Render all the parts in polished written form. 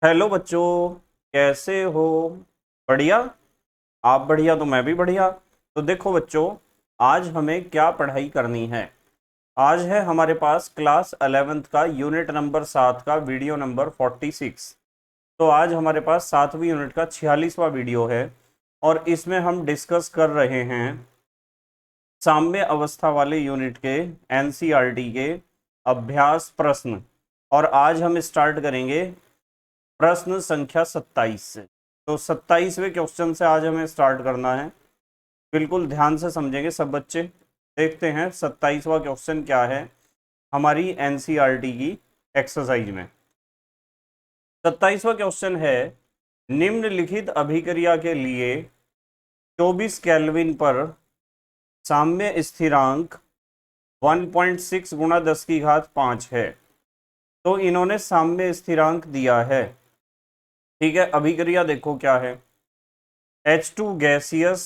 Hello बच्चों, कैसे हो? बढ़िया। आप बढ़िया तो मैं भी बढ़िया। तो देखो बच्चों, आज हमें क्या पढ़ाई करनी है। आज है हमारे पास क्लास 11th का यूनिट नंबर 7 का वीडियो नंबर 46। तो आज हमारे पास 7वीं यूनिट का 46वां वीडियो है और इसमें हम डिस्कस कर रहे हैं साम्य अवस्था वाले यूनिट के एनसीईआरटी के अभ्यास प्रश्न। और आज हम स्टार्ट करेंगे प्रश्न संख्या 27 से। तो 27वें क्वेश्चन से आज हमें स्टार्ट करना है। बिल्कुल ध्यान से समझेंगे सब बच्चे। देखते हैं 27वां क्वेश्चन क्या है हमारी एनसीईआरटी की एक्सरसाइज में। 27वां क्वेश्चन है, निम्नलिखित अभिक्रिया के लिए 24 केल्विन पर साम्य स्थिरांक 1.6 गुणा 10 की घात 5 है। तो इन्होंने साम्य स्थिरांक दिया है। ठीक है, अभिक्रिया देखो क्या है। H2 gaseous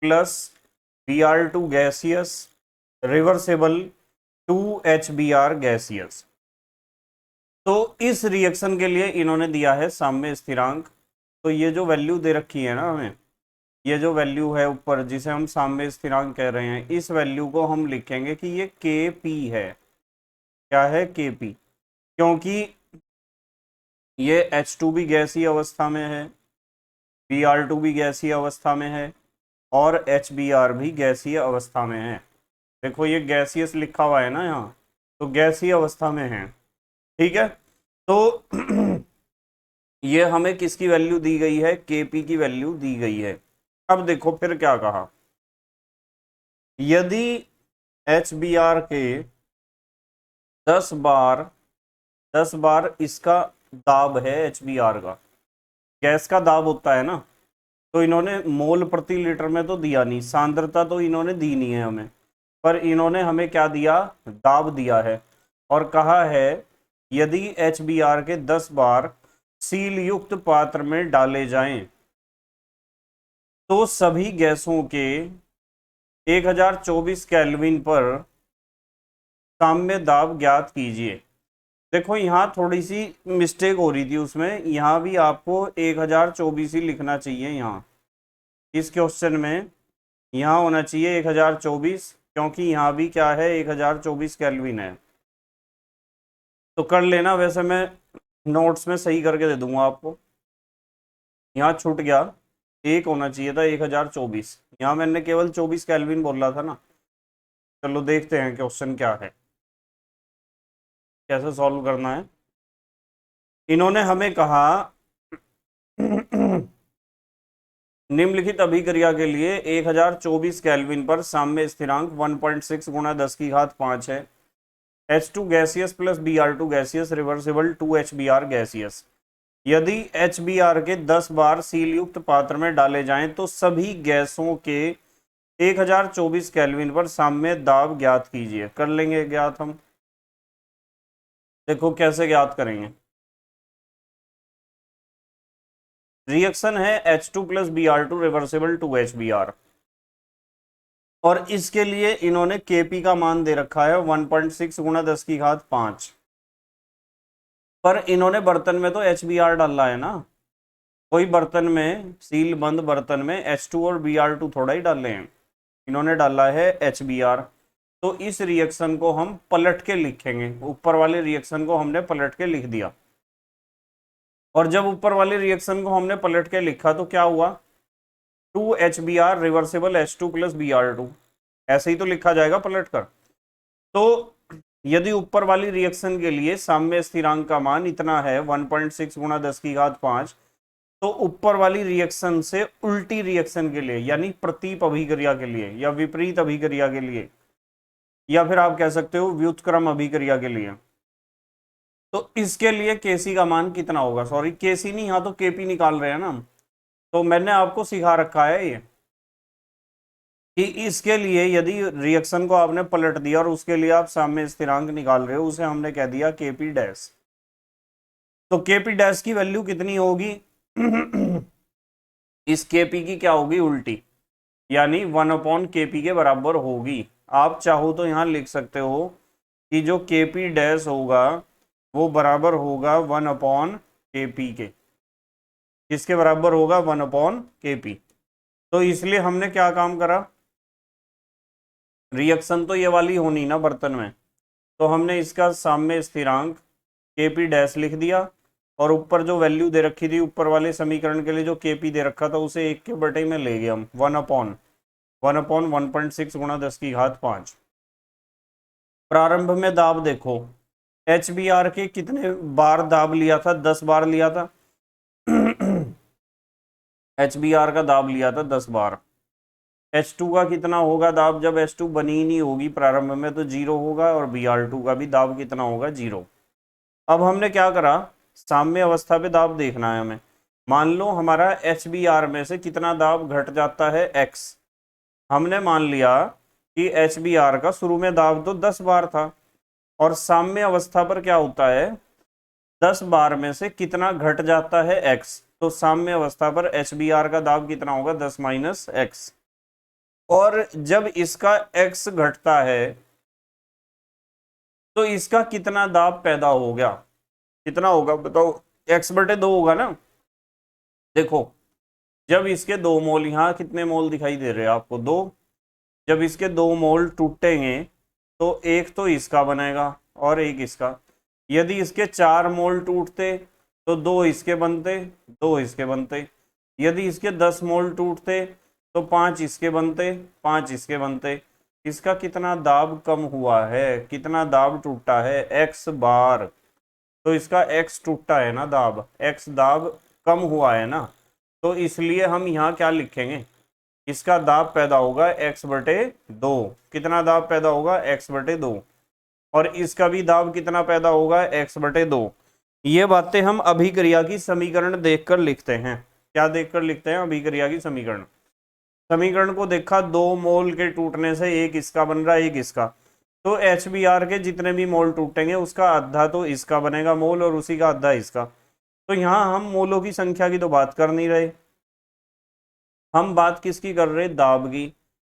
plus Br2 gaseous reversible 2HBr gaseous. तो इस रिएक्शन के लिए इन्होंने दिया है साम्य स्थिरांक। तो ये जो वैल्यू दे रखी है ना हमें, ये जो वैल्यू है ऊपर जिसे हम साम्य स्थिरांक कह रहे हैं, इस वैल्यू को हम लिखेंगे कि ये Kp है। क्या है? Kp। क्योंकि ये H2 भी गैसीय अवस्था में है, Br2 भी गैसीय अवस्था में है और HBr भी गैसीय अवस्था में है। देखो ये गैसियस लिखा हुआ है ना यहाँ, तो गैसीय अवस्था में है। ठीक है, तो ये हमें किसकी वैल्यू दी गई है? Kp की वैल्यू दी गई है। अब देखो फिर क्या कहा, यदि HBr के 10 बार इसका दाब है, HBr का गैस का दाब होता है ना, तो इन्होंने मोल प्रति लीटर में तो दिया नहीं, सांद्रता तो इन्होंने दी नहीं है हमें, पर इन्होंने हमें क्या दिया? दाब दिया है। और कहा है यदि HBr के 10 बार सील युक्त पात्र में डाले जाएं तो सभी गैसों के 1024 केल्विन पर साम्य दाब ज्ञात कीजिए। देखो यहाँ थोड़ी सी मिस्टेक हो रही थी उसमें, यहाँ भी आपको 1024 ही लिखना चाहिए। यहाँ इस क्वेश्चन में यहाँ होना चाहिए 1024, क्योंकि यहाँ भी क्या है? 1024 केल्विन है। तो कर लेना, वैसे मैं नोट्स में सही करके दे दूंगा आपको। यहाँ छूट गया, एक होना चाहिए था 1024, यहाँ मैंने केवल 24 केल्विन बोला था ना। चलो देखते हैं क्वेश्चन क्या है, कैसे सॉल्व करना है। इन्होंने हमें कहा निम्नलिखित अभिक्रिया के लिए 1024 केल्विन पर साम्य स्थिरांक 1.6 गुणा 10 की घात 5 है। H2 gaseous plus Br2 gaseous reversible 2HBr gaseous. यदि HBr के 10 बार सील युक्त पात्र में डाले जाएं तो सभी गैसों के 1024 केल्विन पर साम्य दाब ज्ञात कीजिए। कर लेंगे ज्ञात हम। देखो कैसे ज्ञात करेंगे। रिएक्शन है H2 plus Br2 reversible 2HBr, और इसके लिए इन्होंने Kp का मान दे रखा है 1.6 गुणा 10 की घात 5। पर इन्होंने बर्तन में तो HBr डाला है ना, कोई बर्तन में, सील बंद बर्तन में H2 और Br2 थोड़ा ही डाले हैं, इन्होंने डाला है HBr। तो इस रिएक्शन को हम पलट के लिखेंगे, ऊपर वाले रिएक्शन को हमने पलट के लिख दिया। और जब ऊपर वाले रिएक्शन को हमने पलट के लिखा तो क्या हुआ? 2HBr reversible H2 plus Br2, ऐसे ही तो लिखा जाएगा पलट कर। तो यदि ऊपर वाली रिएक्शन के लिए साम्य स्थिरांक का मान इतना है 1.6 गुणा 10 की घात 5, तो ऊपर वाली रिएक्शन से उल्टी रिएक्शन के लिए, यानी प्रतीप अभिक्रिया के लिए या विपरीत अभिक्रिया के लिए, या फिर आप कह सकते हो व्युत्क्रम अभिक्रिया के लिए, तो इसके लिए Kc का मान कितना होगा? सॉरी Kc नहीं, यहाँ तो Kp निकाल रहे हैं ना हम। तो मैंने आपको सिखा रखा है ये कि इसके लिए यदि रिएक्शन को आपने पलट दिया और उसके लिए आप साम्य स्थिरांक निकाल रहे हो, उसे हमने कह दिया Kp डैश। तो Kp डैश की वैल्यू कितनी होगी? इस Kp की क्या होगी? उल्टी, यानी 1/Kp के बराबर होगी। आप चाहो तो यहाँ लिख सकते हो कि जो Kp डैश होगा वो बराबर होगा 1/, Kp के, किसके बराबर होगा 1/Kp। तो इसलिए हमने क्या काम करा, रिएक्शन तो ये वाली होनी ना बर्तन में, तो हमने इसका साम्य स्थिरांक Kp डैश लिख दिया, और ऊपर जो वैल्यू दे रखी थी ऊपर वाले समीकरण के लिए जो Kp दे रखा था उसे 1/, में ले गए हम 1/1.6 गुणा 10⁵ प्रारंभ में दाब देखो, HBr के कितने बार दाब लिया था, 10 बार लिया था। HBr का दाब लिया था 10 बार। H2 का कितना होगा दाब, जब H2 बनी ही नहीं होगी प्रारंभ में तो 0 होगा, और Br2 का भी दाब कितना होगा 0। अब हमने क्या करा, साम्य अवस्था पे दाब देखना है हमें। मान लो हमारा HBr में से कितना दाब घट जाता है x। हमने मान लिया कि HBr का शुरू में दाब तो 10 बार था, और साम्य अवस्था पर क्या होता है, 10 बार में से कितना घट जाता है x। तो साम्य अवस्था पर HBr का दाब कितना होगा 10 - x। और जब इसका x घटता है तो इसका कितना दाब पैदा हो गया, कितना होगा बताओ, x/2 होगा ना। देखो जब इसके 2 मोल, यहाँ कितने मोल दिखाई दे रहे हैं आपको 2, जब इसके 2 मोल टूटेंगे तो एक तो इसका बनेगा और एक इसका। यदि इसके 4 मोल टूटते तो 2 इसके बनते, 2 इसके बनते। यदि इसके 10 मोल टूटते तो 5 इसके बनते, 5 इसके बनते। इसका कितना दाब कम हुआ है, कितना दाब टूटा है, x बार। तो इसका x टूटा है ना दाब, x दाब कम हुआ है ना, तो इसलिए हम यहाँ क्या लिखेंगे, इसका दाब पैदा होगा x/2। कितना दाब पैदा होगा x/2, और इसका भी दाब कितना पैदा होगा x/2। ये बातें हम अभिक्रिया की समीकरण देखकर लिखते हैं। क्या देखकर लिखते हैं, अभिक्रिया की समीकरण। समीकरण को देखा, 2 मोल के टूटने से एक इसका बन रहा है एक इसका, तो HBr के जितने भी मोल टूटेंगे उसका आधा तो इसका बनेगा मोल और उसी का आधा इसका। तो यहाँ हम मोलों की संख्या की तो बात कर नहीं रहे, हम बात किसकी कर रहे, दाब की।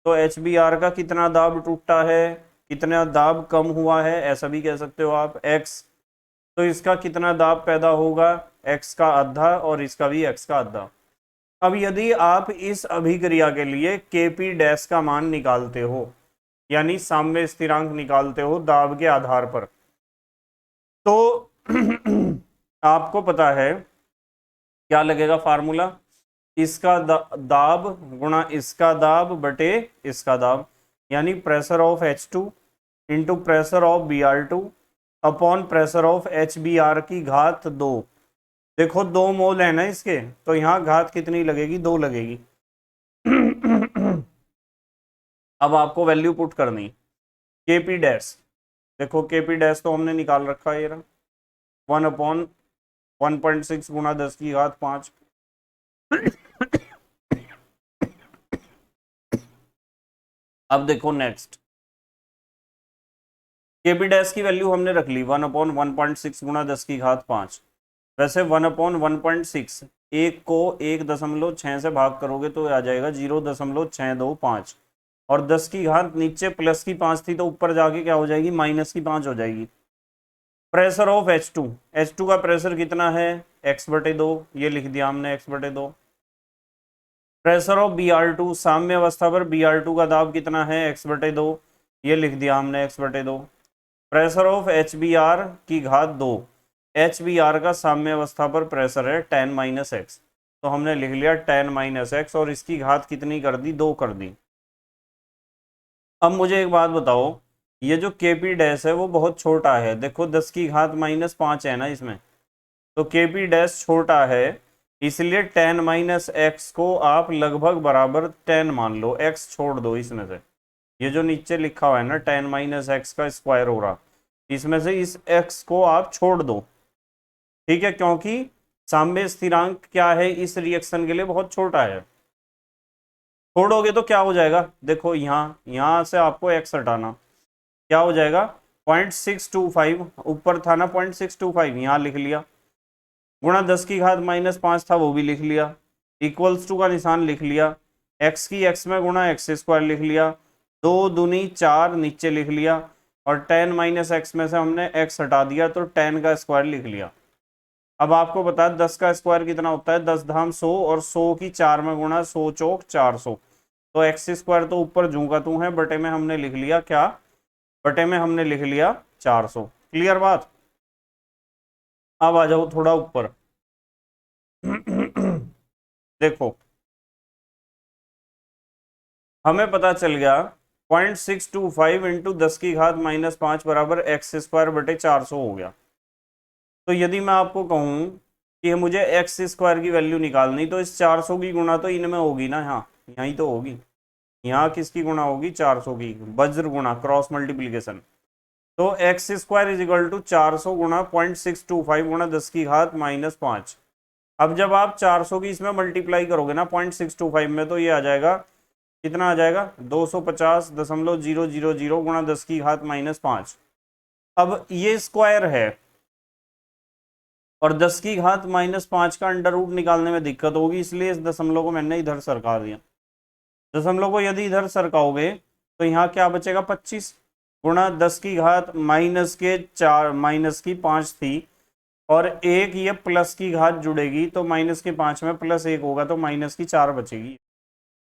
तो HBr का कितना दाब टूटा है, कितना दाब कम हुआ है, ऐसा भी कह सकते हो आप x। तो इसका कितना दाब पैदा होगा, x का आधा और इसका भी x का आधा। अब यदि आप इस अभिक्रिया के लिए Kp डैश का मान निकालते हो, यानी साम्य स्थिरांक निकालते हो दाब के आधार पर, तो आपको पता है क्या लगेगा फार्मूला, इसका दाब गुणा इसका दाब बटे इसका दाब, यानी pressure of H2 into pressure of Br2 upon pressure of HBr की घात 2। देखो 2 मोल है ना इसके, तो यहाँ घात कितनी लगेगी, 2 लगेगी। अब आपको वैल्यू पुट करनी, Kp डैश, देखो Kp डैश तो हमने निकाल रखा है, 1/1.6 गुणा 10⁵5। अब देखो नेक्स्ट, Kp डैश की वैल्यू हमने रख ली 1/1.6 गुणा 10⁵5। वैसे 1/1.6 एक को 1.6 से भाग करोगे तो आ जाएगा 0.625, और 10 की घात नीचे प्लस की 5 थी तो ऊपर जाके क्या हो जाएगी, माइनस की 5 हो जाएगी। प्रेशर ऑफ H2 का प्रेशर कितना है x/2, ये लिख दिया हमने x/2। प्रेशर ऑफ Br2 साम्य अवस्था पर Br2 का दाब कितना है x/2, ये लिख दिया हमने x/2। प्रेशर ऑफ HBr की घात 2, HBr का साम्य अवस्था पर प्रेशर है 10 - x, तो हमने लिख लिया 10 - x, और इसकी घात कितनी कर दी, 2 कर दी। अब मुझे एक बात बताओ, ये जो Kp डैश है वो बहुत छोटा है, देखो 10 की घात -5 है ना इसमें, तो Kp डैश छोटा है, इसलिए 10 - x को आप लगभग बराबर 10 मान लो, x छोड़ दो इसमें से। ये जो नीचे लिखा हुआ है ना 10 - x का स्क्वायर हो रहा, इसमें से इस x को आप छोड़ दो, ठीक है, क्योंकि साम्य स्थिरांक क्या है इस रिएक्शन के लिए बहुत छोटा है। छोड़ोगे तो क्या हो जाएगा, देखो यहाँ से आपको x हटाना, क्या हो जाएगा 0.625, ऊपर था ना 0.625, यहाँ लिख लिया, गुणा 10 की घात -5 था वो भी लिख लिया, इक्वल्स टू का निशान लिख लिया, x की x में गुणा x² लिख लिया, 2 दूनी 4 नीचे लिख लिया, और 10 - x में से हमने x हटा दिया तो 10 का स्क्वायर लिख लिया। अब आपको बता 10 का स्क्वायर कितना होता है, 10 धाम 100, और 100 की 4 में गुणा, 100 चौक 400। तो एक्स स्क्वायर तो ऊपर जूं तू है, बटे में हमने लिख लिया क्या, बटे में हमने लिख लिया 400। क्लियर बात। अब आ जाओ थोड़ा ऊपर। देखो हमें पता चल गया 0.625 इंटू 10 की घात -5 बराबर एक्स स्क्वायर बटे 400 हो गया। तो यदि मैं आपको कहूं कि मुझे एक्स स्क्वायर की वैल्यू निकालनी, तो इस 400 की गुणा तो इनमें होगी ना, यहाँ यहीं तो होगी। यहाँ किसकी गुणा होगी, 400 की, वज्र गुणा, क्रॉस मल्टीप्लीकेशन। तो x square is equal to 400 गुणा 0.625 गुणा 10 की घात -5। अब जब आप 400 की इसमें मल्टीप्लाई करोगे ना 0.625 में, तो ये आ जाएगा, कितना आ जाएगा, 250.000 गुणा 10 की घात -5। अब ये स्क्वायर है और 10 की घात -5 का अंडर रूट निकालने में दिक्कत होगी, इसलिए इस दशमलव को मैंने इधर सरका दिया। दशमलव को यदि इधर सरकाओगे तो यहाँ क्या बचेगा, 25 गुणा 10 की घात -5 थी, और एक ये प्लस की घात जुड़ेगी, तो -5 में +1 होगा, तो -4 बचेगी।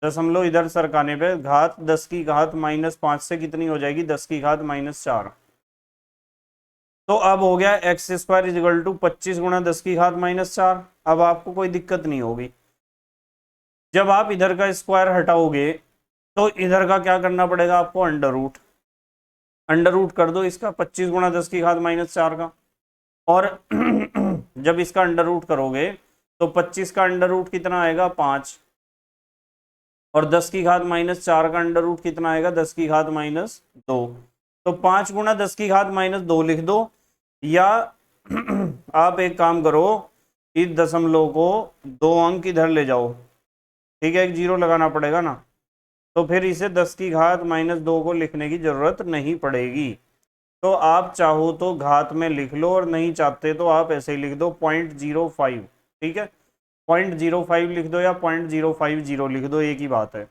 दशमलव इधर सरकाने पे घात 10 की घात -5 से कितनी हो जाएगी, 10 की घात -4। तो अब हो गया x square is equal to 25 गुणा 10 की घात -4। अब आपको कोई दिक्कत नहीं होगी। जब आप इधर का स्क्वायर हटाओगे तो इधर का क्या करना पड़ेगा आपको, अंडर रूट कर दो इसका, 25 गुणा 10 की घात -4 का। और जब इसका अंडर रूट करोगे तो 25 का अंडर रूट कितना आएगा, 5, और 10 की घात -4 का अंडर रूट कितना आएगा, 10 की घात -2। तो 5 गुणा 10 की घात -2 लिख दो, या आप एक काम करो, इस दशमलव को 2 अंक इधर ले जाओ, ठीक है, एक 0 लगाना पड़ेगा ना, तो फिर इसे 10 की घात -2 को लिखने की जरूरत नहीं पड़ेगी। तो आप चाहो तो घात में लिख लो, और नहीं चाहते तो आप ऐसे ही लिख दो 0.05, ठीक है, 0.05 लिख दो या 0.050 लिख दो, एक ही बात है।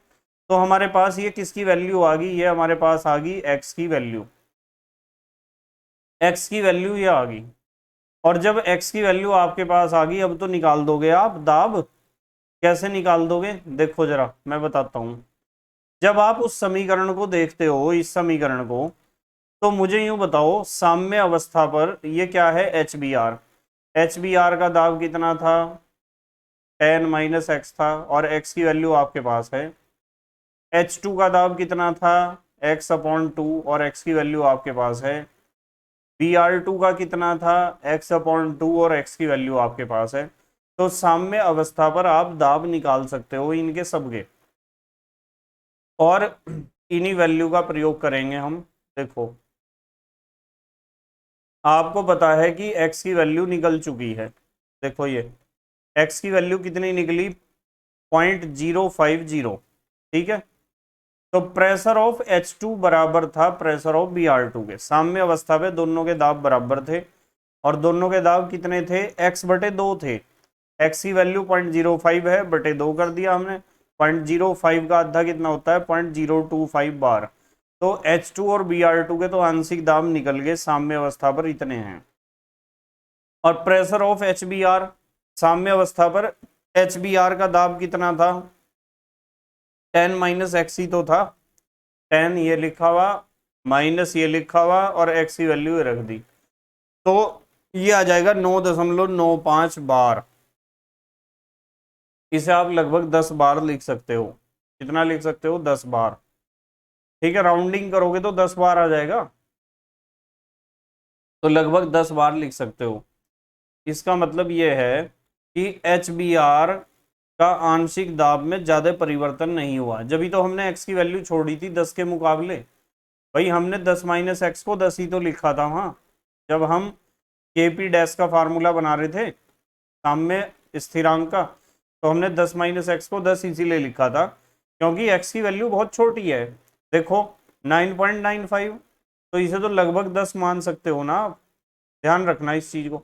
तो हमारे पास ये किसकी वैल्यू आ गई, ये हमारे पास आ गई एक्स की वैल्यू, एक्स की वैल्यू ये आ गई। और जब एक्स की वैल्यू आपके पास आ गई, अब तो निकाल दोगे आप दाब। कैसे निकाल दोगे, देखो जरा मैं बताता हूं। जब आप उस समीकरण को देखते हो, इस समीकरण को, तो मुझे यूं बताओ, साम्य अवस्था पर ये क्या है, H B R. H B R का दाब कितना था, 10 - x था, और x की वैल्यू आपके पास है। H2 का दाब कितना था, x/2, और x की वैल्यू आपके पास है। Br2 का कितना था, x/2, और x की वैल्यू आपके पास है। तो साम्य अवस्था पर आप दाब निकाल सकते हो इनके सबके, और इन्हीं वैल्यू का प्रयोग करेंगे हम। देखो आपको पता है कि x की वैल्यू निकल चुकी है, देखो ये x की वैल्यू कितनी निकली, 0.050, ठीक है। तो प्रेशर ऑफ H2 बराबर था प्रेशर ऑफ Br2 के, साम्य अवस्था पे दोनों के दाब बराबर थे, और दोनों के दाब कितने थे, x/2 थे। x की वैल्यू 0.05 है, बटे 2 कर दिया हमने। 0.05 का आधा कितना होता है, 0.025 बार। तो H2 और Br2 के तो आंशिक दाब निकल गए, साम्य अवस्था पर इतने हैं। और प्रेशर ऑफ HBr, साम्य अवस्था पर HBr का दाब कितना था, 10 - x ही तो था, 10 ये लिखा हुआ माइनस ये लिखा हुआ, और x की वैल्यू रख दी, तो ये आ जाएगा 9.95 बार। इसे आप लगभग 10 बार लिख सकते हो। कितना लिख सकते हो, 10 बार, ठीक है। राउंडिंग करोगे तो 10 बार आ जाएगा, तो लगभग 10 बार लिख सकते हो। इसका मतलब ये है कि HBr का आंशिक दाब में ज्यादा परिवर्तन नहीं हुआ, जब तो हमने x की वैल्यू छोड़ी थी 10 के मुकाबले। भाई हमने 10 - x को 10 ही तो लिखा था वहां, जब हम KP डैश का फार्मूला बना रहे थे साम्य स्थिरांक का, तो हमने 10 - x को 10 इसीलिए लिखा था क्योंकि x की वैल्यू बहुत छोटी है। देखो 9.95, तो इसे तो लगभग 10 मान सकते हो ना आप, ध्यान रखना इस चीज को।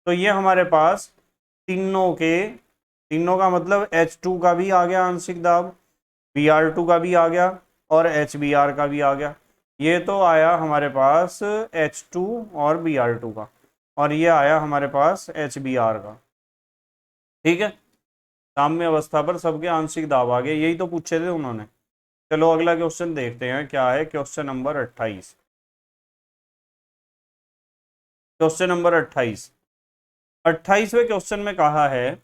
तो ये हमारे पास तीनों का मतलब H2 का भी आ गया आंशिक दाब, Br2 का भी आ गया, और HBr का भी आ गया। ये तो आया हमारे पास H2 और Br2 का। और ये आया हमारे पास HBr का। ठीक है, साम्य अवस्था पर सबके आंशिक दाब आ गए, यही तो पूछे थे उन्होंने। चलो अगला क्वेश्चन देखते हैं क्या है। Question number 28। Question number 28। 28वें क्वेश्चन में कहा है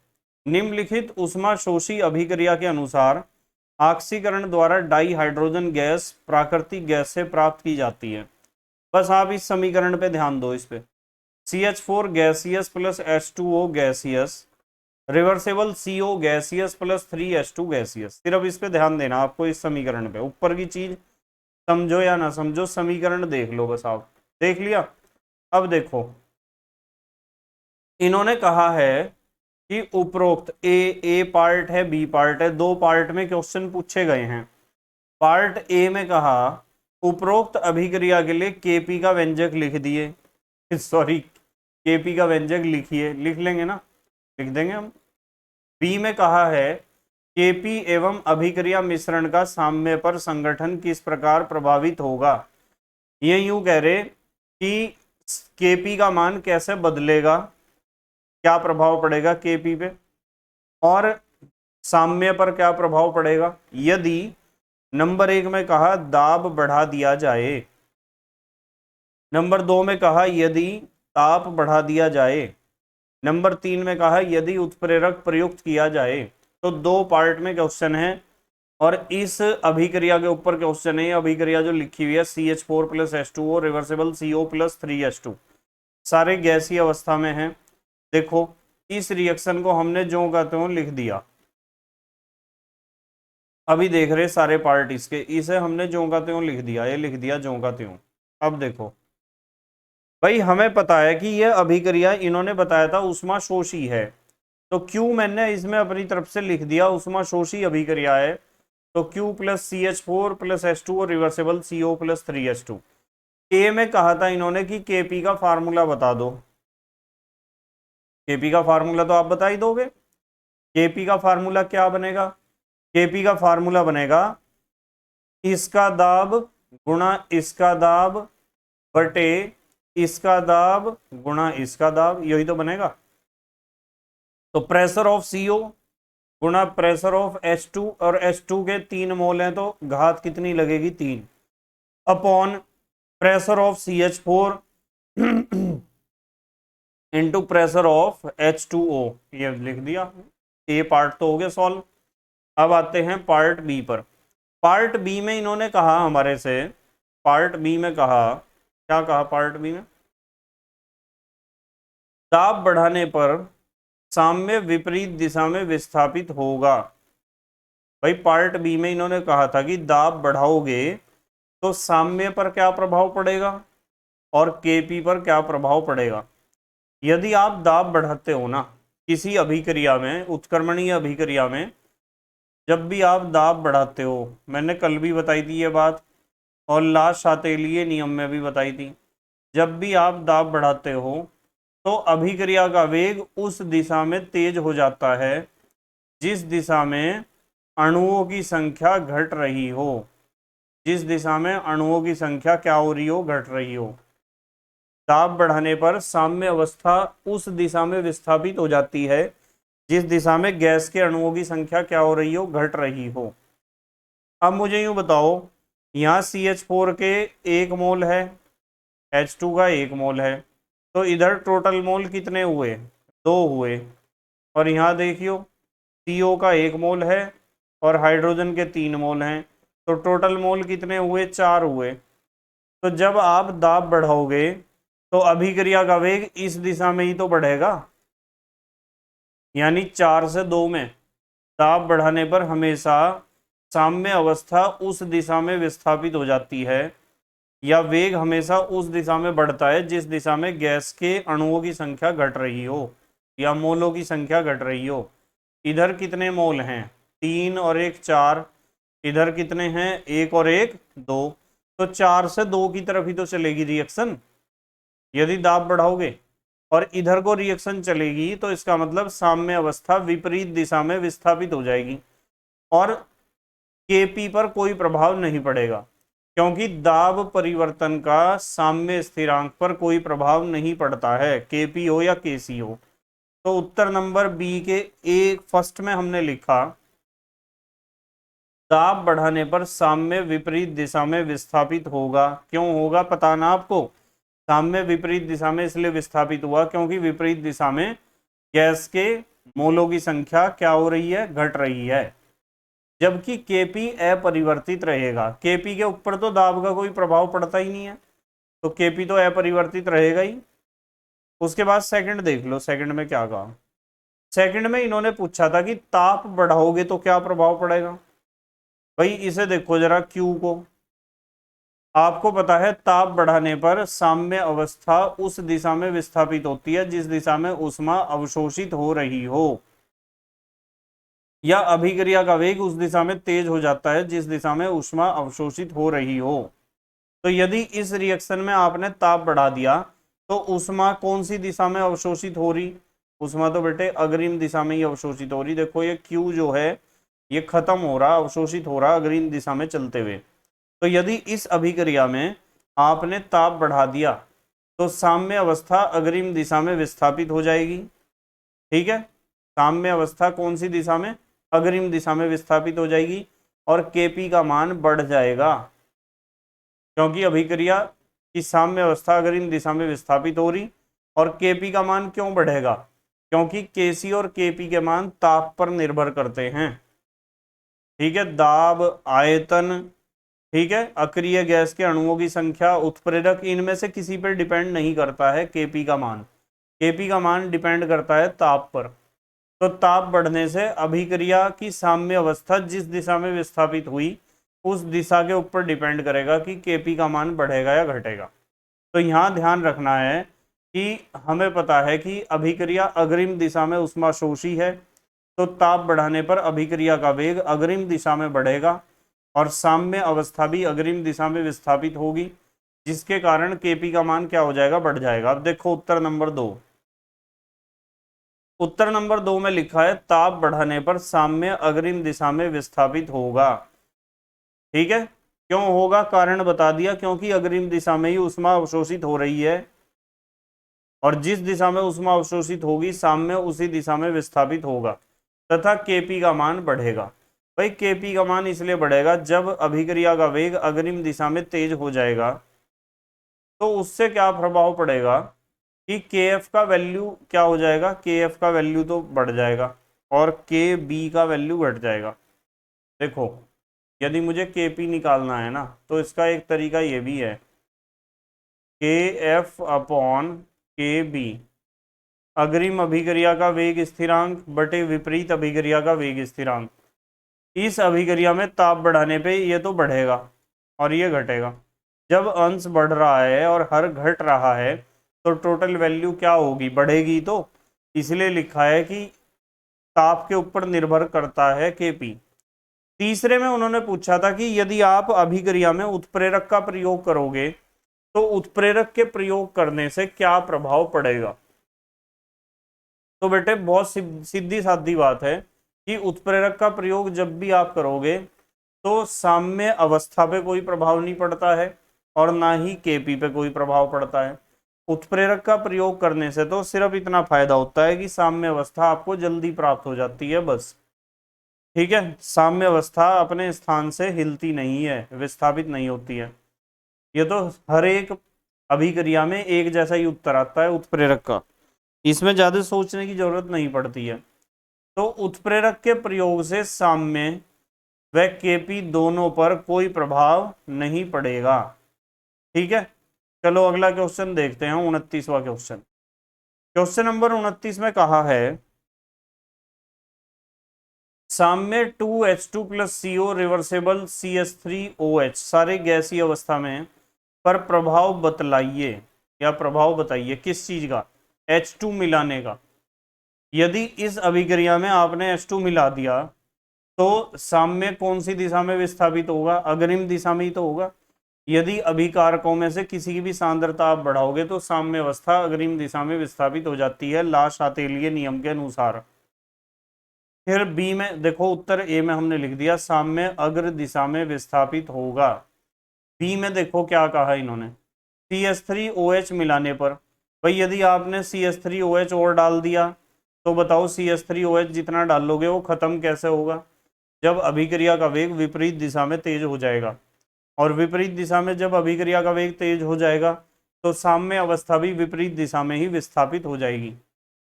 निम्नलिखित ऊष्माशोषी अभिक्रिया के अनुसार ऑक्सीकरण द्वारा डाई हाइड्रोजन गैस प्राकृतिक गैस से प्राप्त की जाती है। बस आप इस समीकरण पे ध्यान दो, इस पे CH4 gaseous plus H2O gaseous reversible CO gaseous plus 3H2 gaseous. सिर्फ इस पे ध्यान देना आपको, इस समीकरण पे। ऊपर की चीज समझो या ना समझो, समीकरण देख लो बस। आप देख लिया। अब देखो, इन्होंने कहा है कि उपरोक्त ए पार्ट है, बी पार्ट है, दो पार्ट में क्वेश्चन पूछे गए हैं। पार्ट ए में कहा उपरोक्त अभिक्रिया के लिए केपी का व्यंजक लिख दिए, सॉरी केपी का व्यंजक लिखिए, लिख लेंगे ना, लिख देंगे हम। बी में कहा है केपी एवं अभिक्रिया मिश्रण का साम्य पर संगठन किस प्रकार प्रभावित होगा। ये यूं कह रहे कि केपी का मान कैसे बदलेगा, क्या प्रभाव पड़ेगा केपी पे, और साम्य पर क्या प्रभाव पड़ेगा यदि नंबर 1 में कहा दाब बढ़ा दिया जाए, नंबर 2 में कहा यदि ताप बढ़ा दिया जाए, नंबर 3 में कहा यदि उत्प्रेरक प्रयुक्त किया जाए। तो दो पार्ट में क्वेश्चन है और इस अभिक्रिया के ऊपर क्वेश्चन है। ये अभिक्रिया जो लिखी हुई है CH4 plus H2O reversible CO plus 3H2, सारे गैसीय अवस्था में है। देखो इस रिएक्शन को हमने जो कहते हो लिख दिया, अभी देख रहे सारे पार्ट इसके, इसे हमने जो कहते हो लिख दिया, ये लिख दिया जो कहते हो। अब देखो भाई, हमें पता है कि यह अभिक्रिया इन्होंने बताया था ऊष्माशोषी है, तो क्यों मैंने इसमें अपनी तरफ से लिख दिया ऊष्माशोषी अभिक्रिया है, तो Q plus CH4 plus H2O reversible CO plus 3H2। ए में कहा था इन्होंने कि केपी का फार्मूला बता दो। केपी का फार्मूला तो आप बता ही दोगे। केपी का फार्मूला क्या बनेगा, केपी का फार्मूला बनेगा इसका दाब गुणा इसका दाब बटे इसका दाब गुणा इसका दाब, यही तो बनेगा। तो प्रेशर ऑफ CO गुणा प्रेशर ऑफ H2, और H2 के 3 मोल हैं तो घात कितनी लगेगी 3, upon pressure of CH4 into pressure of H2O। ये लिख दिया, ए पार्ट तो हो गया सॉल्व। अब आते हैं पार्ट बी पर। पार्ट बी में इन्होंने कहा हमारे से, पार्ट बी में कहा, क्या कहा पार्ट बी में, दाब बढ़ाने पर साम्य विपरीत दिशा में विस्थापित होगा। भाई पार्ट बी में इन्होंने कहा था कि दाब बढ़ाओगे तो साम्य पर क्या प्रभाव पड़ेगा और केपी पर क्या प्रभाव पड़ेगा। यदि आप दाब बढ़ाते हो ना किसी अभिक्रिया में, उत्क्रमणीय अभिक्रिया में, जब भी आप दाब बढ़ाते हो, मैंने कल भी बताई थी ये बात और लास्ट शातेलीय नियम में भी बताई थी, जब भी आप दाब बढ़ाते हो तो अभिक्रिया का वेग उस दिशा में तेज हो जाता है जिस दिशा में अणुओं की संख्या घट रही हो, जिस दिशा में अणुओं की संख्या क्या हो रही हो, घट रही हो। दाब बढ़ाने पर साम्य अवस्था उस दिशा में विस्थापित हो जाती है जिस दिशा में गैस के अणुओं की संख्या क्या हो रही हो, घट रही हो। अब मुझे यूं बताओ, यहाँ CH4 के 1 मोल है, H2 का 1 मोल है, तो इधर टोटल मोल कितने हुए, 2 हुए। और यहाँ देखियो CO का 1 मोल है और हाइड्रोजन के 3 मोल हैं, तो टोटल मोल कितने हुए, 4 हुए। तो जब आप दाब बढ़ाओगे तो अभिक्रिया का वेग इस दिशा में ही तो बढ़ेगा, यानी 4 से 2 में दाब बढ़ाने पर हमेशा साम्य अवस्था उस दिशा में विस्थापित हो जाती है, या वेग हमेशा उस दिशा में बढ़ता है जिस दिशा में गैस के अणुओं की संख्या घट रही हो या मोलों की संख्या घट रही हो। इधर कितने मोल हैं, 3 और 1 4, इधर कितने हैं, 1 और 1 2, तो 4 से 2 की तरफ ही तो चलेगी रिएक्शन यदि दाब बढ़ाओगे, और इधर को रिएक्शन चलेगी तो इसका मतलब साम्य अवस्था विपरीत दिशा में विस्थापित हो जाएगी और केपी पर कोई प्रभाव नहीं पड़ेगा, क्योंकि दाब परिवर्तन का साम्य स्थिरांक पर कोई प्रभाव नहीं पड़ता है, केपी हो या केसी हो। तो उत्तर नंबर बी के एक फर्स्ट में हमने लिखा दाब बढ़ाने पर साम्य विपरीत दिशा में विस्थापित होगा। क्यों होगा पता ना आपको? साम्य विपरीत दिशा में इसलिए विस्थापित हुआ क्योंकि विपरीत दिशा में गैस के मोलों की संख्या क्या हो रही है? घट रही है। जबकि केपी अपरिवर्तित रहेगा। केपी के ऊपर तो दाब का कोई प्रभाव पड़ता ही नहीं है, तो केपी तो अपरिवर्तित रहेगा ही। उसके बाद सेकंड देख लो, सेकंड में क्या कहा। सेकंड में इन्होंने पूछा था कि ताप बढ़ाओगे तो क्या प्रभाव पड़ेगा। भाई इसे देखो जरा, क्यू को। आपको पता है ताप बढ़ाने पर साम्य अवस्था उस दिशा में विस्थापित होती है जिस दिशा में ऊष्मा अवशोषित हो रही हो, या अभिक्रिया का वेग उस दिशा में तेज हो जाता है जिस दिशा में ऊष्मा अवशोषित हो रही हो। तो यदि इस रिएक्शन में आपने ताप बढ़ा दिया तो ऊष्मा कौन सी दिशा में अवशोषित हो रही? ऊष्मा तो बेटे अग्रिम दिशा में ही अवशोषित हो रही। देखो ये Q जो है ये खत्म हो रहा, अवशोषित हो रहा अग्रिम दिशा में चलते हुए। तो यदि इस अभिक्रिया में आपने ताप बढ़ा दिया तो साम्य अवस्था अग्रिम दिशा में विस्थापित हो जाएगी। ठीक है, साम्य अवस्था कौन सी दिशा में? अग्रिम दिशा में विस्थापित हो जाएगी और केपी का मान बढ़ जाएगा, क्योंकि अभिक्रिया की साम्य अवस्था अग्रिम दिशा में विस्थापित हो रही। और केपी का मान क्यों बढ़ेगा? क्योंकि केसी और केपी के मान ताप पर निर्भर करते हैं। ठीक है, दाब, आयतन, ठीक है, अक्रिय गैस के अणुओं की संख्या, उत्प्रेरक, इनमें से किसी पर डिपेंड नहीं करता है केपी का मान। केपी का मान डिपेंड करता है ताप पर। तो ताप बढ़ने से अभिक्रिया की साम्य अवस्था जिस दिशा में विस्थापित हुई उस दिशा के ऊपर डिपेंड करेगा कि केपी का मान बढ़ेगा या घटेगा। तो यहाँ ध्यान रखना है कि हमें पता है कि अभिक्रिया अग्रिम दिशा में ऊष्माशोषी है, तो ताप बढ़ाने पर अभिक्रिया का वेग अग्रिम दिशा में बढ़ेगा और साम्य अवस्था भी अग्रिम दिशा में विस्थापित होगी, जिसके कारण केपी का मान क्या हो जाएगा? बढ़ जाएगा। अब देखो उत्तर नंबर 2। उत्तर नंबर 2 में लिखा है ताप बढ़ाने पर साम्य अग्रिम दिशा में विस्थापित होगा। ठीक है, क्यों होगा? कारण बता दिया, क्योंकि अग्रिम दिशा में ही ऊष्मा अवशोषित हो रही है और जिस दिशा में ऊष्मा अवशोषित होगी साम्य उसी दिशा में विस्थापित होगा तथा केपी का मान बढ़ेगा। भाई केपी का मान इसलिए बढ़ेगा जब अभिक्रिया का वेग अग्रिम दिशा में तेज हो जाएगा, तो उससे क्या प्रभाव पड़ेगा कि KF का वैल्यू क्या हो जाएगा? KF का वैल्यू तो बढ़ जाएगा और KB का वैल्यू घट जाएगा। देखो यदि मुझे KP निकालना है ना, तो इसका एक तरीका ये भी है, KF अपॉन KB अग्रिम अभिक्रिया का वेग स्थिरांक बटे विपरीत अभिक्रिया का वेग स्थिरांक। इस अभिक्रिया में ताप बढ़ाने पे ये तो बढ़ेगा और ये घटेगा। जब अंश बढ़ रहा है और हर घट रहा है तो टोटल वैल्यू क्या होगी? बढ़ेगी। तो इसलिए लिखा है कि ताप के ऊपर निर्भर करता है केपी। तीसरे में उन्होंने पूछा था कि यदि आप अभिक्रिया में उत्प्रेरक का प्रयोग करोगे तो उत्प्रेरक के प्रयोग करने से क्या प्रभाव पड़ेगा। तो बेटे बहुत सीधी सादी बात है कि उत्प्रेरक का प्रयोग जब भी आप करोगे तो साम्य अवस्था पे कोई प्रभाव नहीं पड़ता है और ना ही केपी पे कोई प्रभाव पड़ता है। उत्प्रेरक का प्रयोग करने से तो सिर्फ इतना फायदा होता है कि साम्य अवस्था आपको जल्दी प्राप्त हो जाती है, बस। ठीक है, साम्य अवस्था अपने स्थान से हिलती नहीं है, विस्थापित नहीं होती है। ये तो हर एक अभिक्रिया में एक जैसा ही उत्तर आता है उत्प्रेरक का, इसमें ज्यादा सोचने की जरूरत नहीं पड़ती है। तो उत्प्रेरक के प्रयोग से साम्य व केपी दोनों पर कोई प्रभाव नहीं पड़ेगा। ठीक है, चलो अगला क्वेश्चन देखते हैं, 29वां क्वेश्चन। क्वेश्चन नंबर 29 में कहा है साम्य 2H2 plus CO reversible CH3OH सारे गैसीय अवस्था में पर प्रभाव बतलाइए या प्रभाव बताइए किस चीज का? H2 मिलाने का। यदि इस अभिक्रिया में आपने H2 मिला दिया तो साम्य कौन सी दिशा में विस्थापित होगा? अग्रिम दिशा में ही तो होगा। यदि अभिकारकों में से किसी की भी सांद्रता आप बढ़ाओगे तो साम्य अवस्था अग्रिम दिशा में विस्थापित हो जाती है ला शातेलिय नियम के अनुसार। फिर बी में देखो, उत्तर ए में हमने लिख दिया साम्य अग्र दिशा में विस्थापित होगा। बी में देखो क्या कहा इन्होंने, CH3OH मिलाने पर, भाई यदि आपने CH3OH और डाल दिया तो बताओ CH3OH जितना डालोगे वो खत्म कैसे होगा, जब अभिक्रिया का वेग विपरीत दिशा में तेज हो जाएगा, और विपरीत दिशा में जब अभिक्रिया का वेग तेज हो जाएगा तो साम्य अवस्था भी विपरीत दिशा में ही विस्थापित हो जाएगी।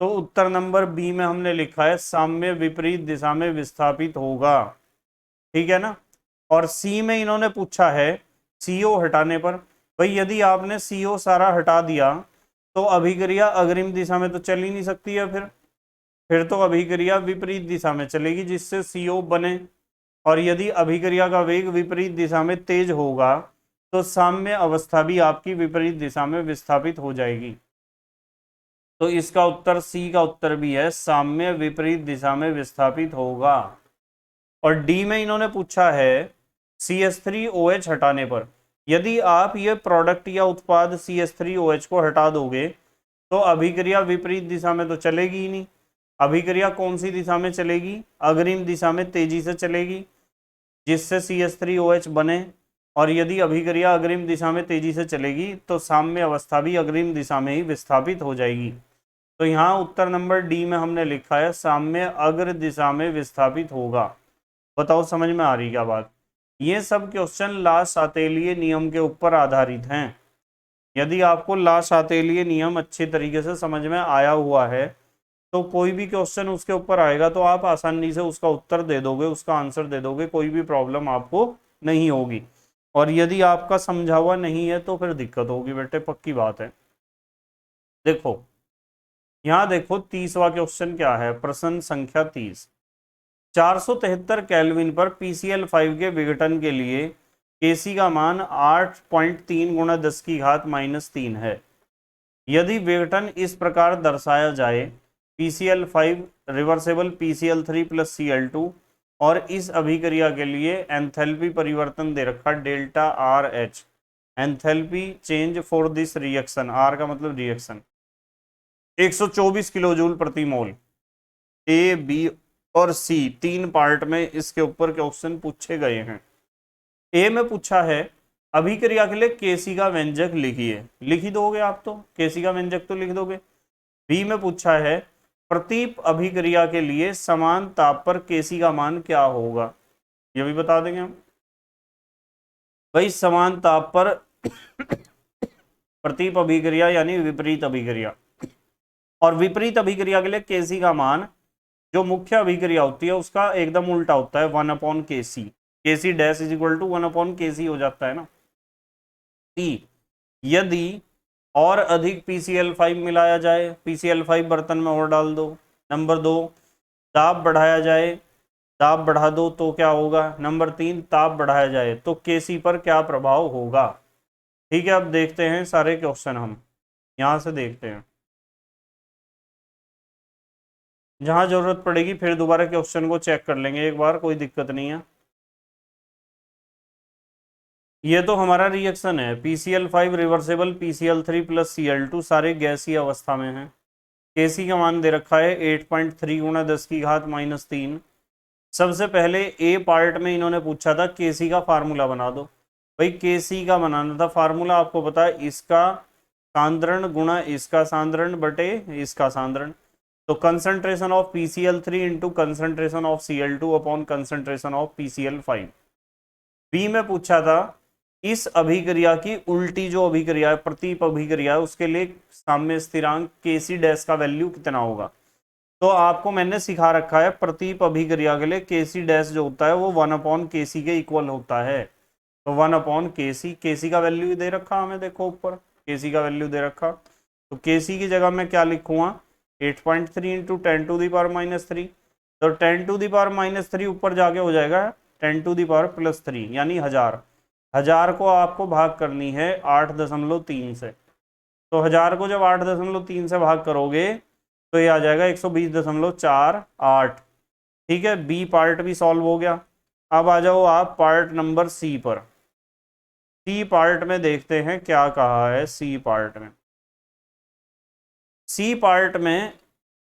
तो उत्तर नंबर बी में हमने लिखा है साम्य विपरीत दिशा में विस्थापित होगा, ठीक है ना। और सी में इन्होंने पूछा है CO हटाने पर, भाई यदि आपने CO सारा हटा दिया तो अभिक्रिया अग्रिम दिशा में तो चल ही नहीं सकती है, फिर तो अभिक्रिया विपरीत दिशा में चलेगी जिससे CO बने, और यदि अभिक्रिया का वेग विपरीत दिशा में तेज होगा तो साम्य अवस्था भी आपकी विपरीत दिशा में विस्थापित हो जाएगी। तो इसका उत्तर सी का उत्तर भी है, साम्य विपरीत दिशा में विस्थापित होगा। और डी में इन्होंने पूछा है CH3OH हटाने पर, यदि आप ये प्रोडक्ट या उत्पाद CH3OH को हटा दोगे तो अभिक्रिया विपरीत दिशा में तो चलेगी ही नहीं, अभिक्रिया कौन सी दिशा में चलेगी, अग्रिम दिशा में तेजी से चलेगी जिससे CH3OH बने, और यदि अभिक्रिया अग्रिम दिशा में तेजी से चलेगी तो साम्य अवस्था भी अग्रिम दिशा में ही विस्थापित हो जाएगी। तो यहाँ उत्तर नंबर डी में हमने लिखा है साम्य अग्र दिशा में विस्थापित होगा। बताओ समझ में आ रही क्या बात। ये सब क्वेश्चन ला सातेलीय नियम के ऊपर आधारित हैं। यदि आपको ला सातेलीय नियम अच्छे तरीके से समझ में आया हुआ है तो कोई भी क्वेश्चन उसके ऊपर आएगा तो आप आसानी से उसका उत्तर दे दोगे, उसका आंसर दे दोगे, कोई भी प्रॉब्लम आपको नहीं होगी। और यदि आपका समझा हुआ नहीं है तो फिर दिक्कत होगी बेटे, पक्की बात है। देखो यहाँ देखो 30वां क्वेश्चन क्या है, प्रश्न संख्या 30। 473 केल्विन पर PCl5 के विघटन के लिए Kc का मान 8.3 गुणा 10 की घात -3 है। यदि विघटन इस प्रकार दर्शाया जाए, PCl5 reversible PCl3 plus Cl2, और इस अभिक्रिया के लिए एंथैल्पी परिवर्तन दे रखा delta RH, enthalpy change for this reaction, R का मतलब रिएक्शन, 124 किलोजूल प्रति मोल। ए, बी और सी तीन पार्ट में इसके ऊपर क्वेश्चन पूछे गए हैं। ए में पूछा है अभिक्रिया के लिए केसी का व्यंजक लिखिए, लिख ही दोगे आप, तो केसी का व्यंजक तो लिख दोगे। बी में पूछा है प्रतीप अभिक्रिया के लिए समान ताप पर केसी का मान क्या होगा, ये भी बता देंगे हम। भाई समान ताप पर प्रतीप अभिक्रिया यानी विपरीत अभिक्रिया, और विपरीत अभिक्रिया के लिए केसी का मान जो मुख्य अभिक्रिया होती है उसका एकदम उल्टा होता है, 1/KC, KC dash is equal to 1/KC हो जाता है ना। सी, यदि और अधिक PCl5 मिलाया जाए, PCl5 बर्तन में और डाल दो। नंबर 2, ताप बढ़ाया जाए, ताप बढ़ा दो तो क्या होगा। नंबर 3, ताप बढ़ाया जाए तो केसी पर क्या प्रभाव होगा। ठीक है, अब देखते हैं सारे क्वेश्चन, हम यहां से देखते हैं, जहां जरूरत पड़ेगी फिर दोबारा क्वेश्चन को चेक कर लेंगे एक बार, कोई दिक्कत नहीं है। ये तो हमारा रिएक्शन है, PCl5 reversible PCl3 plus Cl2 सारे गैसीय अवस्था में हैं। केसी का मान दे रखा है 8.3 गुणा 10 की घात -3। सबसे पहले ए पार्ट में इन्होंने पूछा था केसी का फार्मूला बना दो। भाई केसी का बनाना था फार्मूला, आपको पता है इसका सांद्रण गुणा इसका सांद्रण बटे इसका सांद्रण, तो concentration of PCl3 into concentration of Cl2 upon concentration of PCl5। B में पूछा था इस अभिक्रिया की उल्टी जो अभिक्रिया है, प्रतीप अभिक्रिया है, उसके लिए साम्य स्थिरांक Kc डैश का वैल्यू कितना होगा। तो आपको मैंने सिखा रखा है प्रतीप अभिक्रिया के लिए Kc डैश जो होता है वो 1/Kc के इक्वल होता है। तो 1/Kc, Kc का वैल्यू दे रखा हमें, देखो ऊपर Kc का वैल्यू दे रखा, तो Kc की जगह मैं क्या लिखूंगा 8.3 इंटू 10⁻³ तो 10⁻³ ऊपर जाके हो जाएगा 10⁻+3 यानी 1000। 1000 को आपको भाग करनी है 8.3 से, तो 1000 को जब 8.3 से भाग करोगे तो ये आ जाएगा 120.48। ठीक है, बी पार्ट भी सॉल्व हो गया। अब आ जाओ आप पार्ट नंबर सी पर। सी पार्ट में देखते हैं क्या कहा है। सी पार्ट में, सी पार्ट में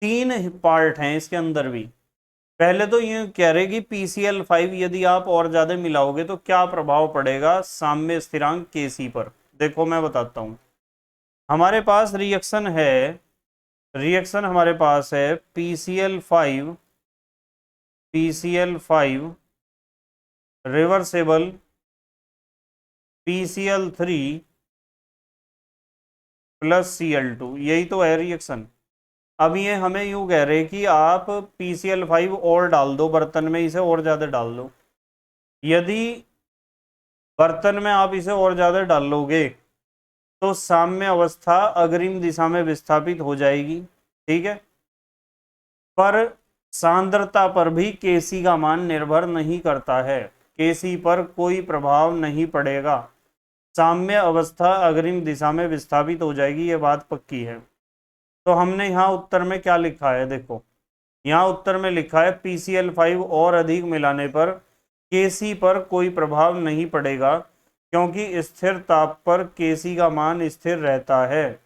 3 पार्ट हैं इसके अंदर भी, पहले तो ये कह रहे कि PCl5 यदि आप और ज्यादा मिलाओगे तो क्या प्रभाव पड़ेगा साम्य स्थिरांक Kc पर। देखो मैं बताता हूं। हमारे पास रिएक्शन हमारे पास है PCl5 reversible PCl3 plus Cl2, यही तो है रिएक्शन। अब ये हमें यूं कह रहे कि आप PCl5 और डाल दो बर्तन में, इसे और ज्यादा डाल दो। यदि बर्तन में आप इसे और ज्यादा डालोगे तो साम्य अवस्था अग्रिम दिशा में विस्थापित हो जाएगी, ठीक है। पर सांद्रता पर भी Kc का मान निर्भर नहीं करता है, Kc पर कोई प्रभाव नहीं पड़ेगा, साम्य अवस्था अग्रिम दिशा में विस्थापित हो जाएगी, ये बात पक्की है। तो हमने यहाँ उत्तर में क्या लिखा है, देखो यहाँ उत्तर में लिखा है PCl5 और अधिक मिलाने पर Kc पर कोई प्रभाव नहीं पड़ेगा, क्योंकि स्थिर ताप पर Kc का मान स्थिर रहता है।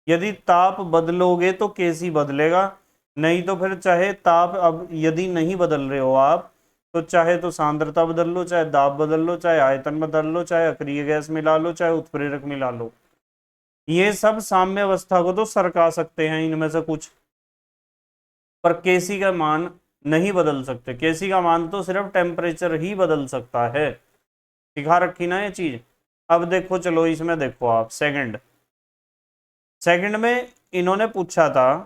यदि ताप बदलोगे तो Kc बदलेगा, नहीं तो फिर चाहे ताप, अब यदि नहीं बदल रहे हो आप तो चाहे तो सांद्रता बदल लो, चाहे दाब बदल लो, चाहे आयतन बदल लो, चाहे अक्रिय गैस मिला लो, चाहे उत्प्रेरक मिला लो, ये सब साम्य अवस्था को तो सरका सकते हैं इनमें से कुछ, पर Kc का मान नहीं बदल सकते। Kc का मान तो सिर्फ टेम्परेचर ही बदल सकता है, सिखा रखी ना ये चीज। अब देखो, चलो इसमें देखो आप सेकंड में इन्होंने पूछा था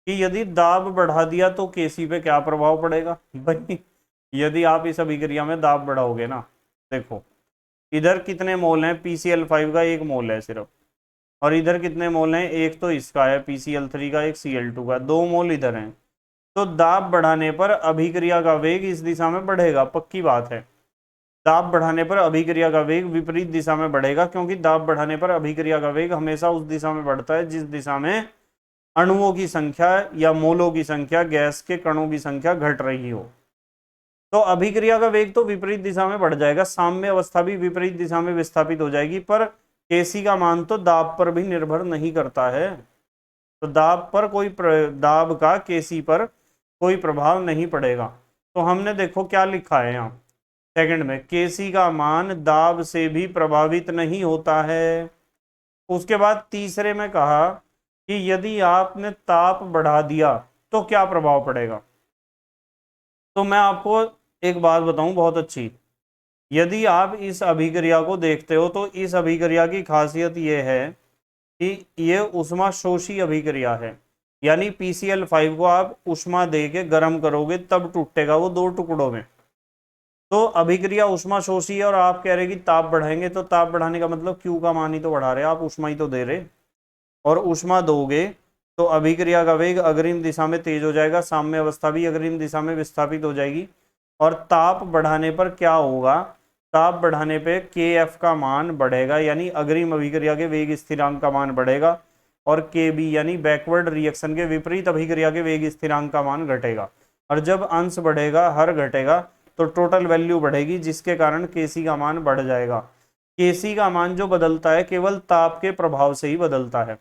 कि यदि दाब बढ़ा दिया तो Kc पे क्या प्रभाव पड़ेगा। भाई यदि आप इस अभिक्रिया में दाब बढ़ाओगे ना, देखो इधर कितने मोल हैं, PCl5 का 1 मोल है सिर्फ, और इधर कितने मोल हैं, एक तो इसका है PCl3 का, एक Cl2 का, 2 मोल इधर हैं। तो दाब बढ़ाने पर अभिक्रिया का वेग इस दिशा में बढ़ेगा, पक्की बात है। दाब बढ़ाने पर अभिक्रिया का वेग विपरीत दिशा में बढ़ेगा, क्योंकि दाब बढ़ाने पर अभिक्रिया का वेग हमेशा उस दिशा में बढ़ता है जिस दिशा में अणुओं की संख्या या मोलों की संख्या, गैस के कणों की संख्या घट रही हो। तो अभिक्रिया का वेग तो विपरीत दिशा में बढ़ जाएगा, साम्य अवस्था भी विपरीत दिशा में विस्थापित हो जाएगी, पर Kc का मान तो दाब पर भी निर्भर नहीं करता है। तो दाब का Kc पर कोई प्रभाव नहीं पड़ेगा। तो हमने देखो क्या लिखा है यहाँ सेकंड में, Kc का मान दाब से भी प्रभावित नहीं होता है। उसके बाद तीसरे में कहा कि यदि आपने ताप बढ़ा दिया तो क्या प्रभाव पड़ेगा। तो मैं आपको एक बात बताऊं बहुत अच्छी, यदि आप इस अभिक्रिया को देखते हो तो इस अभिक्रिया की खासियत यह है कि ये ऊष्मा शोषी अभिक्रिया है, यानी PCl5 को आप ऊष्मा दे के गर्म करोगे तब टूटेगा वो 2 टुकड़ों में। तो अभिक्रिया ऊष्मा शोषी है और आप कह रहे कि ताप बढ़ाएंगे, तो ताप बढ़ाने का मतलब Q का मान ही तो बढ़ा रहे, आप ऊष्मा ही तो दे रहे, और ऊष्मा दोगे तो अभिक्रिया का वेग अग्रिम दिशा में तेज हो जाएगा, साम्य अवस्था भी अग्रिम दिशा में विस्थापित हो जाएगी। और ताप बढ़ाने पर क्या होगा, ताप बढ़ाने पे Kf का मान बढ़ेगा, यानी अग्रिम अभिक्रिया के वेग स्थिरांक का मान बढ़ेगा, और Kb यानी बैकवर्ड रिएक्शन के विपरीत अभिक्रिया के वेग स्थिरांक का मान घटेगा। और जब अंश बढ़ेगा, हर घटेगा, तो टोटल वैल्यू बढ़ेगी, जिसके कारण Kc का मान बढ़ जाएगा। Kc का मान जो बदलता है केवल ताप के प्रभाव से ही बदलता है।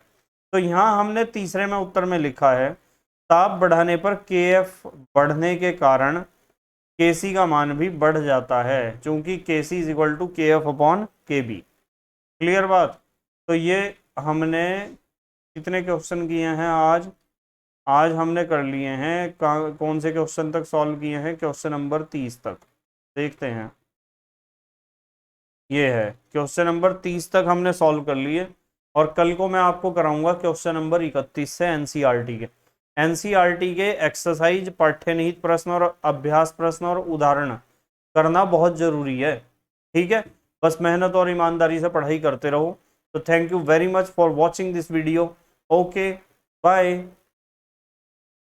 तो यहाँ हमने तीसरे में उत्तर में लिखा है ताप बढ़ाने पर Kf बढ़ने के कारण Kc का मान भी बढ़ जाता है, क्योंकि Kc is equal to Kf upon Kb। Clear बात। तो ये हमने कितने क्वेश्चन किए हैं आज हमने कर लिए हैं, कौन से क्वेश्चन तक सॉल्व किए हैं, क्वेश्चन नंबर 30 तक। देखते हैं, ये है क्वेश्चन नंबर 30 तक हमने सॉल्व कर लिए, और कल को मैं आपको कराऊंगा क्वेश्चन नंबर 31 से एनसीईआरटी के एक्सरसाइज, पाठ्यनिहित प्रश्न और अभ्यास प्रश्न और उदाहरण करना बहुत जरूरी है, ठीक है। बस मेहनत और ईमानदारी से पढ़ाई करते रहो। तो thank you very much for watching this video. Okay, bye.